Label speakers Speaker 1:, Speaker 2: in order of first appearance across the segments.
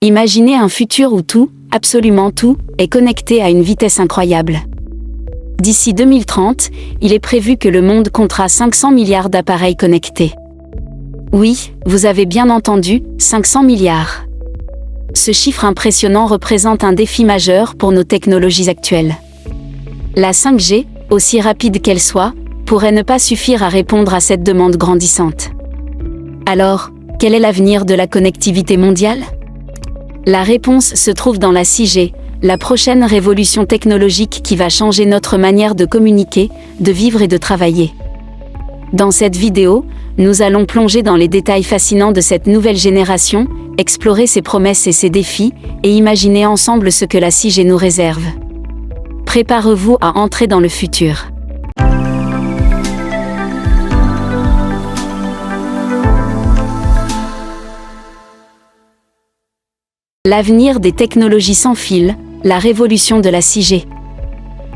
Speaker 1: Imaginez un futur où tout, absolument tout, est connecté à une vitesse incroyable. D'ici 2030, il est prévu que le monde comptera 500 milliards d'appareils connectés. Oui, vous avez bien entendu, 500 milliards. Ce chiffre impressionnant représente un défi majeur pour nos technologies actuelles. La 5G, aussi rapide qu'elle soit, pourrait ne pas suffire à répondre à cette demande grandissante. Alors, quel est l'avenir de la connectivité mondiale ? La réponse se trouve dans la 6G, la prochaine révolution technologique qui va changer notre manière de communiquer, de vivre et de travailler. Dans cette vidéo, nous allons plonger dans les détails fascinants de cette nouvelle génération, explorer ses promesses et ses défis, et imaginer ensemble ce que la 6G nous réserve. Préparez-vous à entrer dans le futur. L'avenir des technologies sans fil, la révolution de la 6G.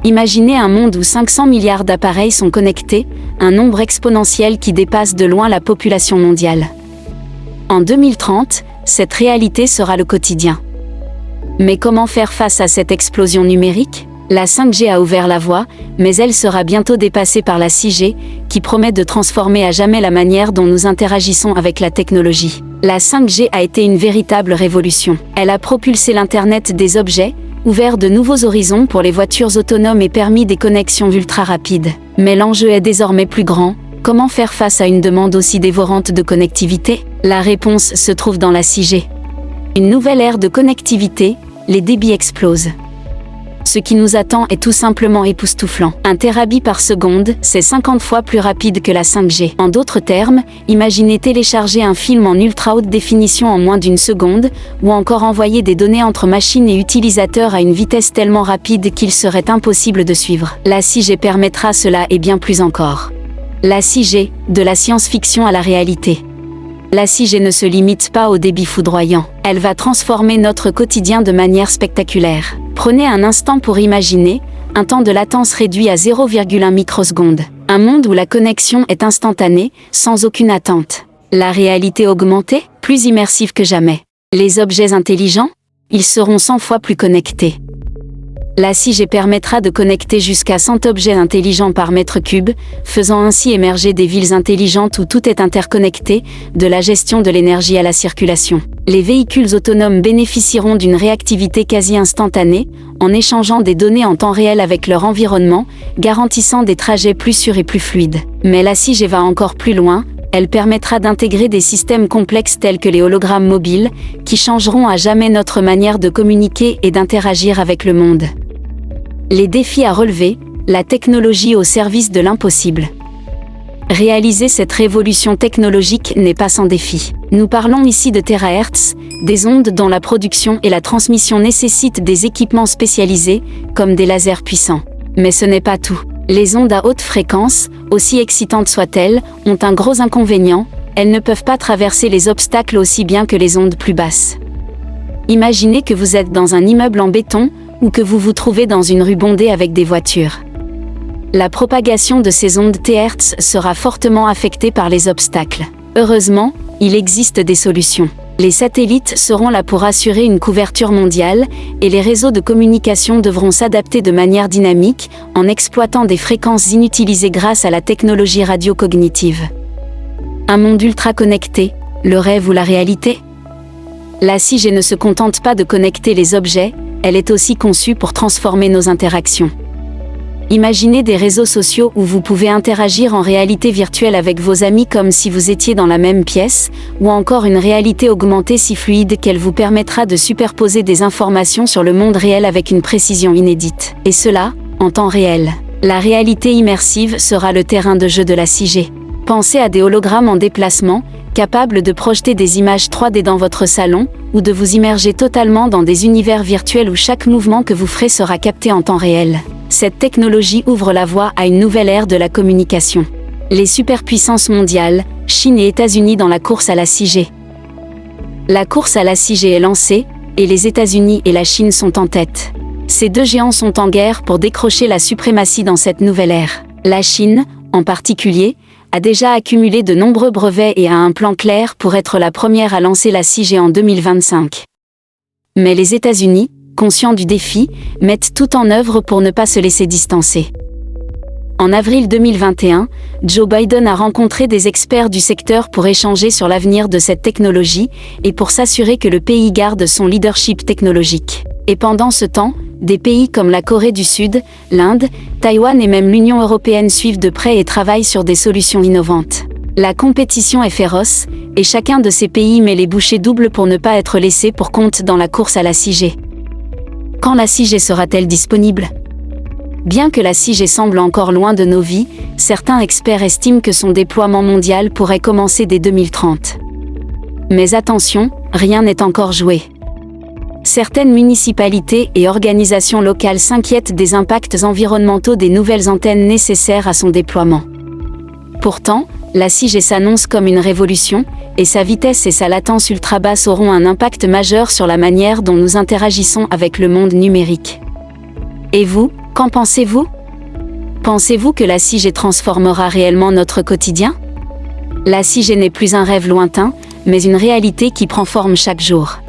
Speaker 1: Imaginez un monde où 500 milliards d'appareils sont connectés, un nombre exponentiel qui dépasse de loin la population mondiale. En 2030, cette réalité sera le quotidien. Mais comment faire face à cette explosion numérique ? La 5G a ouvert la voie, mais elle sera bientôt dépassée par la 6G, qui promet de transformer à jamais la manière dont nous interagissons avec la technologie. La 5G a été une véritable révolution. Elle a propulsé l'Internet des objets, ouvert de nouveaux horizons pour les voitures autonomes et permis des connexions ultra rapides. Mais l'enjeu est désormais plus grand. Comment faire face à une demande aussi dévorante de connectivité ? La réponse se trouve dans la 6G. Une nouvelle ère de connectivité, les débits explosent. Ce qui nous attend est tout simplement époustouflant. 1 Tbps par seconde, c'est 50 fois plus rapide que la 5G. En d'autres termes, imaginez télécharger un film en ultra haute définition en moins d'une seconde, ou encore envoyer des données entre machines et utilisateurs à une vitesse tellement rapide qu'il serait impossible de suivre. La 6G permettra cela et bien plus encore. La 6G, de la science-fiction à la réalité. La 6G ne se limite pas au débit foudroyant. Elle va transformer notre quotidien de manière spectaculaire. Prenez un instant pour imaginer un temps de latence réduit à 0,1 microseconde. Un monde où la connexion est instantanée, sans aucune attente. La réalité augmentée, plus immersive que jamais. Les objets intelligents, ils seront 100 fois plus connectés. La 6G permettra de connecter jusqu'à 100 objets intelligents par mètre cube, faisant ainsi émerger des villes intelligentes où tout est interconnecté, de la gestion de l'énergie à la circulation. Les véhicules autonomes bénéficieront d'une réactivité quasi instantanée, en échangeant des données en temps réel avec leur environnement, garantissant des trajets plus sûrs et plus fluides. Mais la 6G va encore plus loin. Elle permettra d'intégrer des systèmes complexes tels que les hologrammes mobiles, qui changeront à jamais notre manière de communiquer et d'interagir avec le monde. Les défis à relever, la technologie au service de l'impossible. Réaliser cette révolution technologique n'est pas sans défi. Nous parlons ici de terahertz, des ondes dont la production et la transmission nécessitent des équipements spécialisés, comme des lasers puissants. Mais ce n'est pas tout. Les ondes à haute fréquence, aussi excitantes soient-elles, ont un gros inconvénient, elles ne peuvent pas traverser les obstacles aussi bien que les ondes plus basses. Imaginez que vous êtes dans un immeuble en béton, ou que vous vous trouvez dans une rue bondée avec des voitures. La propagation de ces ondes Thertz sera fortement affectée par les obstacles. Heureusement, il existe des solutions. Les satellites seront là pour assurer une couverture mondiale, et les réseaux de communication devront s'adapter de manière dynamique, en exploitant des fréquences inutilisées grâce à la technologie radio-cognitive. Un monde ultra connecté, le rêve ou la réalité ? La 6G ne se contente pas de connecter les objets, elle est aussi conçue pour transformer nos interactions. Imaginez des réseaux sociaux où vous pouvez interagir en réalité virtuelle avec vos amis comme si vous étiez dans la même pièce, ou encore une réalité augmentée si fluide qu'elle vous permettra de superposer des informations sur le monde réel avec une précision inédite. Et cela, en temps réel. La réalité immersive sera le terrain de jeu de la 6G. Pensez à des hologrammes en déplacement, capables de projeter des images 3D dans votre salon, ou de vous immerger totalement dans des univers virtuels où chaque mouvement que vous ferez sera capté en temps réel. Cette technologie ouvre la voie à une nouvelle ère de la communication. Les superpuissances mondiales, Chine et États-Unis dans la course à la 6G. La course à la 6G est lancée, et les États-Unis et la Chine sont en tête. Ces deux géants sont en guerre pour décrocher la suprématie dans cette nouvelle ère. La Chine, en particulier, a déjà accumulé de nombreux brevets et a un plan clair pour être la première à lancer la 6G en 2025. Mais les États-Unis, conscients du défi, mettent tout en œuvre pour ne pas se laisser distancer. En avril 2021, Joe Biden a rencontré des experts du secteur pour échanger sur l'avenir de cette technologie et pour s'assurer que le pays garde son leadership technologique. Et pendant ce temps, des pays comme la Corée du Sud, l'Inde, Taïwan et même l'Union européenne suivent de près et travaillent sur des solutions innovantes. La compétition est féroce, et chacun de ces pays met les bouchées doubles pour ne pas être laissé pour compte dans la course à la 6G. Quand la 6G sera-t-elle disponible ? Bien que la 6G semble encore loin de nos vies, certains experts estiment que son déploiement mondial pourrait commencer dès 2030. Mais attention, rien n'est encore joué. Certaines municipalités et organisations locales s'inquiètent des impacts environnementaux des nouvelles antennes nécessaires à son déploiement. Pourtant, la 6G s'annonce comme une révolution, et sa vitesse et sa latence ultra basse auront un impact majeur sur la manière dont nous interagissons avec le monde numérique. Et vous, qu'en pensez-vous ? Pensez-vous que la 6G transformera réellement notre quotidien ? La 6G n'est plus un rêve lointain, mais une réalité qui prend forme chaque jour.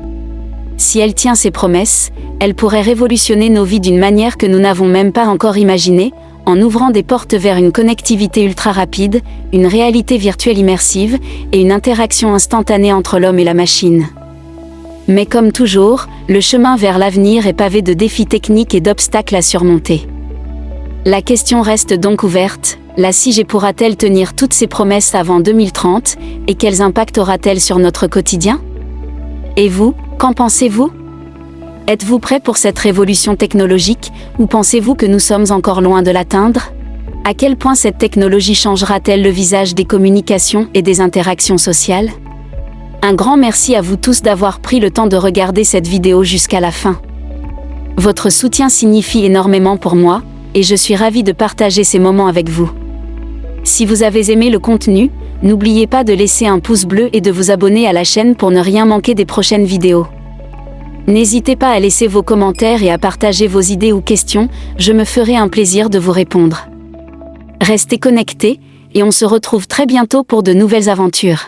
Speaker 1: Si elle tient ses promesses, elle pourrait révolutionner nos vies d'une manière que nous n'avons même pas encore imaginée, en ouvrant des portes vers une connectivité ultra rapide, une réalité virtuelle immersive et une interaction instantanée entre l'homme et la machine. Mais comme toujours, le chemin vers l'avenir est pavé de défis techniques et d'obstacles à surmonter. La question reste donc ouverte, la 6G pourra-t-elle tenir toutes ses promesses avant 2030 et quels impacts aura-t-elle sur notre quotidien ? Et vous, qu'en pensez-vous ? Êtes-vous prêt pour cette révolution technologique ou pensez-vous que nous sommes encore loin de l'atteindre ? À quel point cette technologie changera-t-elle le visage des communications et des interactions sociales ? Un grand merci à vous tous d'avoir pris le temps de regarder cette vidéo jusqu'à la fin. Votre soutien signifie énormément pour moi, et je suis ravie de partager ces moments avec vous. Si vous avez aimé le contenu, n'oubliez pas de laisser un pouce bleu et de vous abonner à la chaîne pour ne rien manquer des prochaines vidéos. N'hésitez pas à laisser vos commentaires et à partager vos idées ou questions, je me ferai un plaisir de vous répondre. Restez connectés, et on se retrouve très bientôt pour de nouvelles aventures.